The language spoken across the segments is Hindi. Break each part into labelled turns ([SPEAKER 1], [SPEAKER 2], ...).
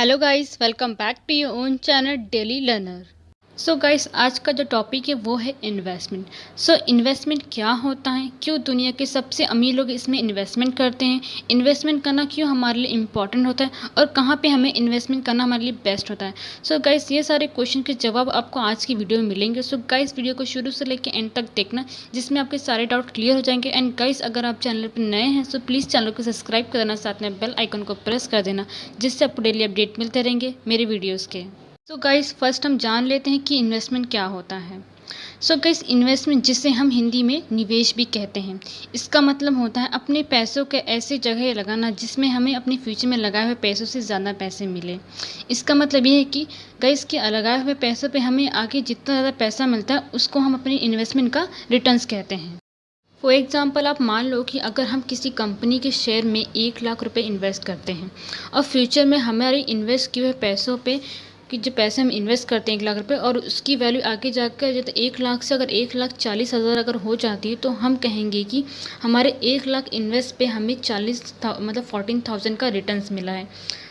[SPEAKER 1] Hello guys, welcome back to your own channel daily learner. So guys, आज का जो टॉपिक है वो है इन्वेस्टमेंट। इन्वेस्टमेंट क्या होता है, क्यों दुनिया के सबसे अमीर लोग इसमें इन्वेस्टमेंट करते हैं, इन्वेस्टमेंट करना क्यों हमारे लिए इम्पॉर्टेंट होता है और कहाँ पे हमें इन्वेस्टमेंट करना हमारे लिए बेस्ट होता है। गाइस, ये सारे क्वेश्चन के जवाब आपको आज की वीडियो में मिलेंगे। गाइस, वीडियो को शुरू से लेकर एंड तक देखना, जिसमें आपके सारे डाउट क्लियर हो जाएंगे। एंड गाइस, अगर आप चैनल पर नए हैं प्लीज़ चैनल को सब्सक्राइब कर देना, साथ में बेल आइकन को प्रेस कर देना, जिससे आपको डेली अपडेट मिलते रहेंगे मेरे वीडियोज़ के। गाइस, फर्स्ट हम जान लेते हैं कि इन्वेस्टमेंट क्या होता है। गाइस, इन्वेस्टमेंट, जिसे हम हिंदी में निवेश भी कहते हैं, इसका मतलब होता है अपने पैसों के ऐसी जगह लगाना जिसमें हमें अपने फ्यूचर में लगाए हुए पैसों से ज़्यादा पैसे मिले। इसका मतलब ये है कि गाइस के लगाए हुए पैसों पे हमें आगे जितना ज़्यादा पैसा मिलता है उसको हम अपनी इन्वेस्टमेंट का रिटर्न्स कहते हैं। फॉर एग्ज़ाम्पल, आप मान लो कि अगर हम किसी कंपनी के शेयर में 1 लाख रुपए इन्वेस्ट करते हैं और फ्यूचर में हमारे इन्वेस्ट किए हुए पैसों पे कि जो पैसे हम इन्वेस्ट करते हैं 1 लाख रुपए और उसकी वैल्यू आगे जाकर जैसे 1 लाख से अगर 1,40,000 अगर हो जाती है तो हम कहेंगे कि हमारे 1 लाख इन्वेस्ट पे हमें 14,000 का रिटर्न्स मिला है।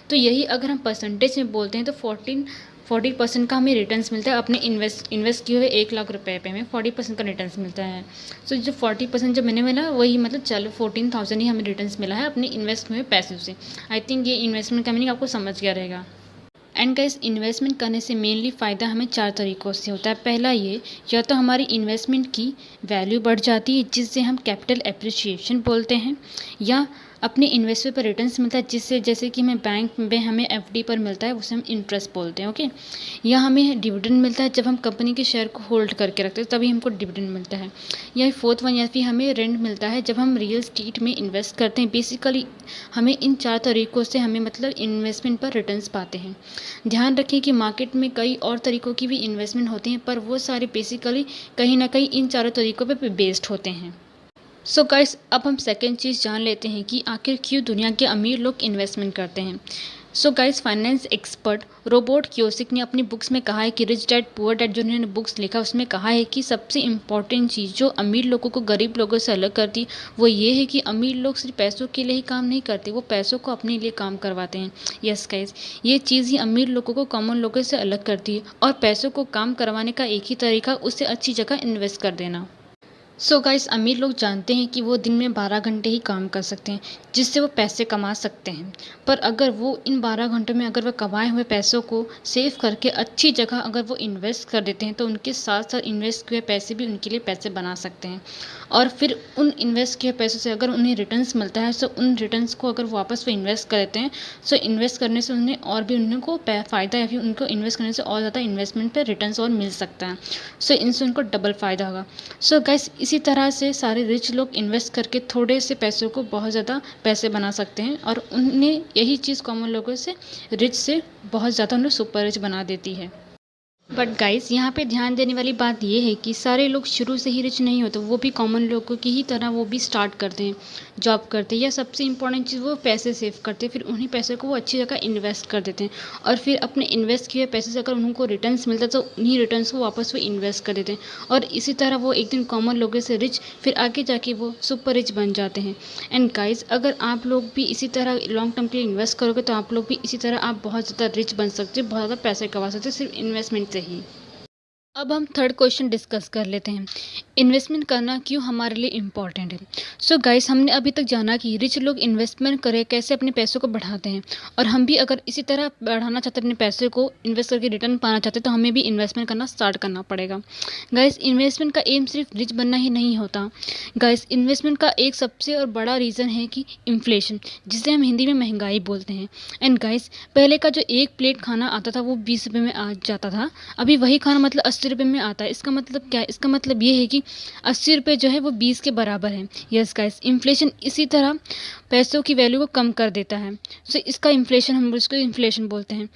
[SPEAKER 1] तो यही अगर हम परसेंटेज में बोलते हैं तो 40% का हमें रिटर्न्स मिलता है। अपने इन्वेस्ट किए हुए 1 लाख रुपए पे हमें 40% का रिटर्न्स मिलता है। जो 40% जो मैंने मिला वही मतलब चलो 14,000 ही हमें रिटर्न्स मिला है अपने इन्वेस्ट हुए पैसों से। आई थिंक ये इन्वेस्टमेंट का मीनिंग आपको समझ गया रहेगा। एंड गाइस, इन्वेस्टमेंट करने से मेनली फ़ायदा हमें 4 तरीक़ों से होता है। पहला ये, या तो हमारी इन्वेस्टमेंट की वैल्यू बढ़ जाती है जिससे हम कैपिटल एप्रिसिएशन बोलते हैं, या अपने इन्वेस्टमेंट पर रिटर्न्स मिलता है जिससे जैसे कि हमें बैंक में हमें एफडी पर मिलता है उसे हम इंटरेस्ट बोलते हैं। ओके, या हमें डिविडेंड मिलता है जब हम कंपनी के शेयर को होल्ड करके रखते हैं तभी हमको डिविडेंड मिलता है। या फोर्थ वन, या फिर हमें रेंट मिलता है जब हम रियल स्टेट में इन्वेस्ट करते हैं। बेसिकली हमें इन 4 तरीक़ों से हमें मतलब इन्वेस्टमेंट पर रिटर्न्स पाते हैं। ध्यान रखें कि मार्केट में कई और तरीक़ों की भी इन्वेस्टमेंट होती हैं, पर वो सारे बेसिकली कहीं ना कहीं इन चारों तरीक़ों पर बेस्ड होते हैं। गाइस, अब हम सेकेंड चीज़ जान लेते हैं कि आखिर क्यों दुनिया के अमीर लोग इन्वेस्टमेंट करते हैं। Guys, finance expert Robert Kiyosaki ने अपनी बुक्स में कहा है कि रिच डैड पुअर डैड, जो उन्होंने बुक्स लिखा उसमें कहा है कि सबसे इम्पॉर्टेंट चीज़ जो अमीर लोगों को गरीब लोगों से अलग करती है वो ये है कि अमीर लोग सिर्फ पैसों के लिए ही काम नहीं करते, वो पैसों को अपने लिए काम करवाते हैं। यस गाइस, ये चीज़ ही अमीर लोगों को कॉमन लोगों से अलग करती है, और पैसों को काम करवाने का एक ही तरीका उससे अच्छी जगह इन्वेस्ट कर देना। गाइस, अमीर लोग जानते हैं कि वो दिन में 12 घंटे ही काम कर सकते हैं जिससे वो पैसे कमा सकते हैं, पर अगर वो इन 12 घंटों में अगर वो कमाए हुए पैसों को सेव करके अच्छी जगह अगर वो इन्वेस्ट कर देते हैं तो उनके साथ साथ इन्वेस्ट किए पैसे भी उनके लिए पैसे बना सकते हैं। और फिर उन इन्वेस्ट किए पैसों से अगर उन्हें रिटर्न्स मिलता है उन रिटर्न्स को अगर वापस वो इन्वेस्ट कर देते हैं इन्वेस्ट करने से उन्हें और भी उनको फ़ायदा, या फिर उनको इन्वेस्ट करने से और ज़्यादा इन्वेस्टमेंट पे रिटर्न्स और मिल सकता है। इनसे उनको डबल फ़ायदा होगा। गाइस, इसी तरह से सारे रिच लोग इन्वेस्ट करके थोड़े से पैसों को बहुत ज़्यादा पैसे बना सकते हैं, और उन्हें यही चीज़ कॉमन लोगों से रिच से बहुत ज़्यादा उन्हें सुपर रिच बना देती है। बट गाइस, यहाँ पे ध्यान देने वाली बात ये है कि सारे लोग शुरू से ही रिच नहीं होते, वो भी कॉमन लोगों की ही तरह वो भी स्टार्ट करते हैं, जॉब करते हैं, या सबसे इंपॉर्टेंट चीज़ वो पैसे सेव करते हैं, फिर उन्हीं पैसे को वो अच्छी जगह इन्वेस्ट कर देते हैं, और फिर अपने इन्वेस्ट किए पैसे से अगर उनको रिटर्न्स मिलता है तो उन्हीं रिटर्न्स को वापस वो इन्वेस्ट कर देते हैं, और इसी तरह वो एक दिन कॉमन लोगों से रिच, फिर आगे जाके वो सुपर रिच बन जाते हैं। एंड गाइस, अगर आप लोग भी इसी तरह लॉन्ग टर्म के लिए इन्वेस्ट करोगे तो आप लोग भी इसी तरह आप बहुत ज़्यादा रिच बन सकते हो, बहुत ज़्यादा पैसे कमा सकते हो सिर्फ इन्वेस्टमेंट से ही। अब हम थर्ड क्वेश्चन डिस्कस कर लेते हैं, इन्वेस्टमेंट करना क्यों हमारे लिए इम्पॉर्टेंट है। गाइस, हमने अभी तक जाना कि रिच लोग इन्वेस्टमेंट करे कैसे अपने पैसों को बढ़ाते हैं, और हम भी अगर इसी तरह बढ़ाना चाहते हैं, अपने पैसे को इन्वेस्ट करके रिटर्न पाना चाहते हैं, तो हमें भी इन्वेस्टमेंट करना स्टार्ट करना पड़ेगा। गाइस, इन्वेस्टमेंट का एम सिर्फ रिच बनना ही नहीं होता। गाइस, इन्वेस्टमेंट का एक सबसे और बड़ा रीज़न है कि इन्फ्लेशन, जिसे हम हिंदी में महंगाई बोलते हैं। एंड गाइस, पहले का जो एक प्लेट खाना आता था वो 20 रुपये में आ जाता था, अभी वही खाना मतलब 80 रुपये में आता है। इसका मतलब क्या है? इसका मतलब ये है कि 80 रुपये जो है वो 20 के बराबर है। यस गाइस, इन्फ्लेशन इसी तरह पैसों की वैल्यू को कम कर देता है। इसका इन्फ्लेशन, हम इसको इन्फ्लेशन बोलते हैं।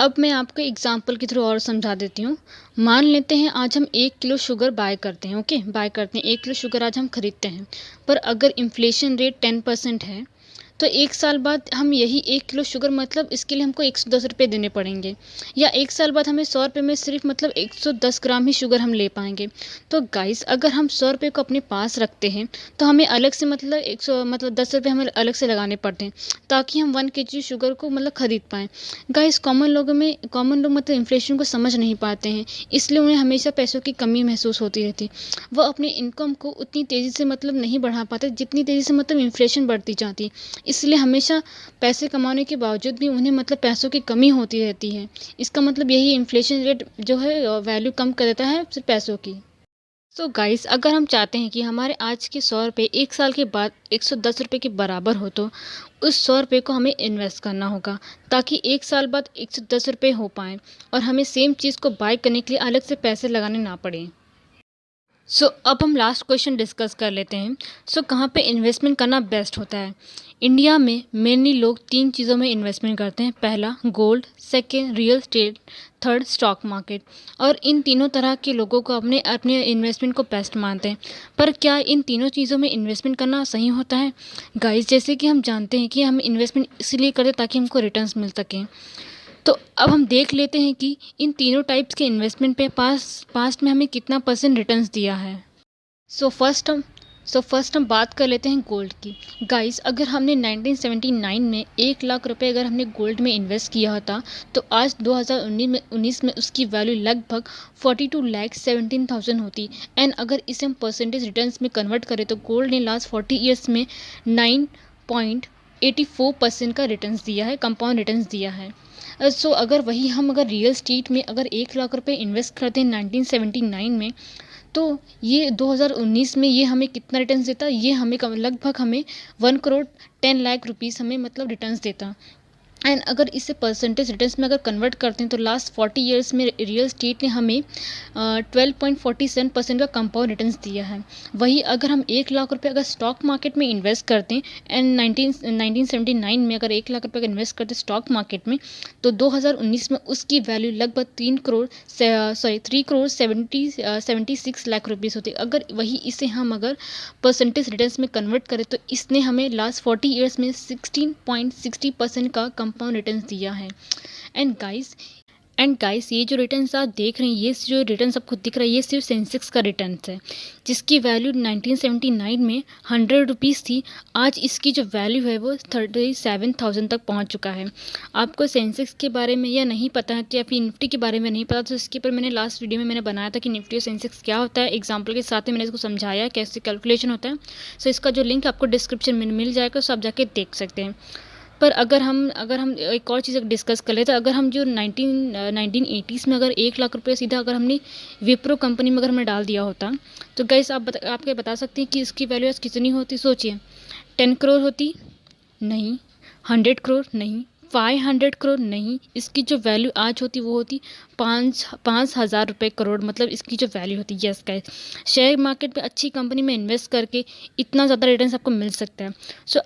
[SPEAKER 1] अब मैं आपको एग्जाम्पल के थ्रू और समझा देती हूँ। मान लेते हैं आज हम 1 किलो शुगर बाय करते हैं। ओके, बाय करते हैं 1 किलो शुगर आज हम खरीदते हैं, पर अगर इन्फ्लेशन रेट 10% है तो 1 साल बाद हम यही 1 किलो शुगर मतलब इसके लिए हमको 110 रुपए देने पड़ेंगे, या 1 साल बाद हमें 100 रुपए में सिर्फ मतलब 110 ग्राम ही शुगर हम ले पाएँगे। तो गाइस अगर हम 100 रुपए को अपने पास रखते हैं, तो हमें अलग से मतलब 100 मतलब 10 रुपए हमें अलग से लगाने पड़ते हैं, ताकि हम 1 केजी शुगर को मतलब खरीद पाएँ। गाइस कॉमन लोग मतलब इन्फ्लेशन को समझ नहीं पाते हैं, इसलिए उन्हें हमेशा पैसों की कमी महसूस होती रहती है। वो अपने इनकम को उतनी तेज़ी से मतलब नहीं बढ़ा पाते, जितनी तेज़ी से मतलब इन्फ्लेशन बढ़ती जाती है। इसलिए हमेशा पैसे कमाने के बावजूद भी उन्हें मतलब पैसों की कमी होती रहती है। इसका मतलब यही इन्फ्लेशन रेट जो है वैल्यू कम कर देता है सिर्फ पैसों की। सो गाइस अगर हम चाहते हैं कि हमारे आज के 100 रुपये 1 साल के बाद 110 रुपये के बराबर हो, तो उस 100 रुपये को हमें इन्वेस्ट करना होगा, ताकि 1 साल बाद 110 रुपये हो पाएँ और हमें सेम चीज़ को बाय करने के लिए अलग से पैसे लगाने ना पड़ें। अब हम लास्ट क्वेश्चन डिस्कस कर लेते हैं। कहाँ पे इन्वेस्टमेंट करना बेस्ट होता है? इंडिया में मेनली लोग 3 चीज़ों में इन्वेस्टमेंट करते हैं। पहला gold, second real estate, third stock market. और इन तीनों तरह के लोगों को अपने अपने इन्वेस्टमेंट को बेस्ट मानते हैं। पर क्या इन तीनों चीज़ों में इन्वेस्टमेंट करना सही होता है? गाइस जैसे कि हम जानते हैं कि हम इन्वेस्टमेंट इसीलिए करते हैं ताकि हमको रिटर्न्स मिल सकें। तो अब हम देख लेते हैं कि इन तीनों टाइप्स के इन्वेस्टमेंट पे पास्ट में हमें कितना परसेंट रिटर्न्स दिया है। सो फर्स्ट हम बात कर लेते हैं गोल्ड की। गाइस अगर हमने 1979 में 1 लाख रुपए अगर हमने गोल्ड में इन्वेस्ट किया होता, तो आज 2019 में उसकी वैल्यू लगभग 42,17,000 होती। एंड अगर इसे हम परसेंटेज रिटर्न्स में कन्वर्ट करें, तो गोल्ड ने लास्ट 40 ईयर्स में 9.84% का रिटर्न्स दिया है, कंपाउंड रिटर्न्स दिया है। अगर वही हम अगर रियल एस्टेट में अगर 1 लाख रुपए इन्वेस्ट करते हैं 1979 में, तो ये 2019 में ये हमें कितना रिटर्न्स देता? ये हमें लगभग हमें 1,10,00,000 रुपीज़ हमें मतलब रिटर्न्स देता। एंड अगर इसे परसेंटेज रिटर्न्स में अगर कन्वर्ट करते हैं, तो लास्ट 40 ईयर्स में रियल एस्टेट ने हमें 12.47% का कंपाउंड रिटर्न्स दिया है। वही अगर हम 1 लाख रुपए अगर स्टॉक मार्केट में इन्वेस्ट करते हैं, एंड 1979 में अगर 1 लाख रुपए का इन्वेस्ट करते हैं स्टॉक मार्केट में, तो 2019 में उसकी वैल्यू लगभग 3 करोड़ 76 लाख रुपीज़ होती है। अगर वही इसे हम अगर परसेंटेज रिटर्न्स में कन्वर्ट करें, तो इसने हमें लास्ट 40 ईयर्स में 16.60% का कंपाउंड रिटर्न्स दिया है। एंड गाइस ये जो रिटर्न्स आप देख रहे हैं, ये जो रिटर्न्स आपको दिख रहा है, ये सिर्फ सेंसेक्स का रिटर्न्स है, जिसकी वैल्यू 1979 में 100 रुपीज़ थी। आज इसकी जो वैल्यू है वो 37,000 तक पहुंच चुका है। आपको सेंसेक्स के बारे में या नहीं पता है, या फिर निफ्टी के बारे में नहीं पता, तो इसके ऊपर मैंने लास्ट वीडियो में मैंने बनाया था कि निफ्टी और सेंसेक्स क्या होता है, एग्जाम्पल के साथ ही मैंने इसको समझाया कैसे कैलकुलेशन होता है। इसका जो लिंक आपको डिस्क्रिप्शन में मिल जाएगा, आप जाके देख सकते हैं। पर अगर हम एक और चीज़ डिस्कस कर लेते हैं, अगर हम जो 1980s में अगर 1 लाख रुपये सीधा अगर हमने विप्रो कंपनी में अगर हमने डाल दिया होता, तो गाइस आपके बता सकते हैं कि इसकी वैल्यू आज कितनी होती? सोचिए, 10 करोड़ होती? नहीं। 100 करोड़? नहीं। 500 करोड़? नहीं। इसकी जो वैल्यू आज होती वो होती 5,000 रुपये करोड़, मतलब इसकी जो वैल्यू होती। यस गाइस, शेयर मार्केट में अच्छी कंपनी में इन्वेस्ट करके इतना ज़्यादा रिटर्न्स आपको मिल सकता है।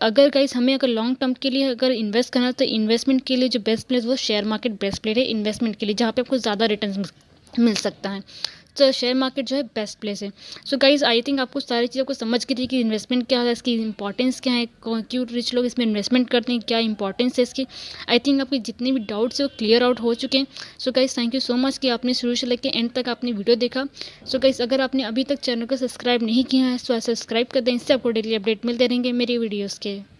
[SPEAKER 1] अगर गाइस हमें अगर लॉन्ग टर्म के लिए अगर इन्वेस्ट करना है, तो इन्वेस्टमेंट के लिए जो बेस्ट प्लेस वो शेयर मार्केट बेस्ट प्लेस है इन्वेस्टमेंट के लिए, जहाँ पे आपको ज़्यादा रिटर्न्स मिल सकता है। तो शेयर मार्केट जो है बेस्ट प्लेस है। गाइज आई थिंक आपको सारी चीज़ों को समझ के थी कि इन्वेस्टमेंट क्या है, इसकी इंपॉर्टेंस क्या है, क्यों रिच लोग इसमें इन्वेस्टमेंट करते हैं, क्या इंपॉर्टेंस है इसकी। आई थिंक आपके जितने भी डाउट्स है वो क्लियर आउट हो चुके हैं। Guys thank you so much कि आपने शुरू से लेकर एंड तक आपने वीडियो देखा। गाइज अगर आपने अभी तक चैनल को सब्सक्राइब नहीं किया है, तो सब्सक्राइब कर दें, इससे आपको डेली अपडेट मिलते रहेंगे मेरी वीडियोज़ के।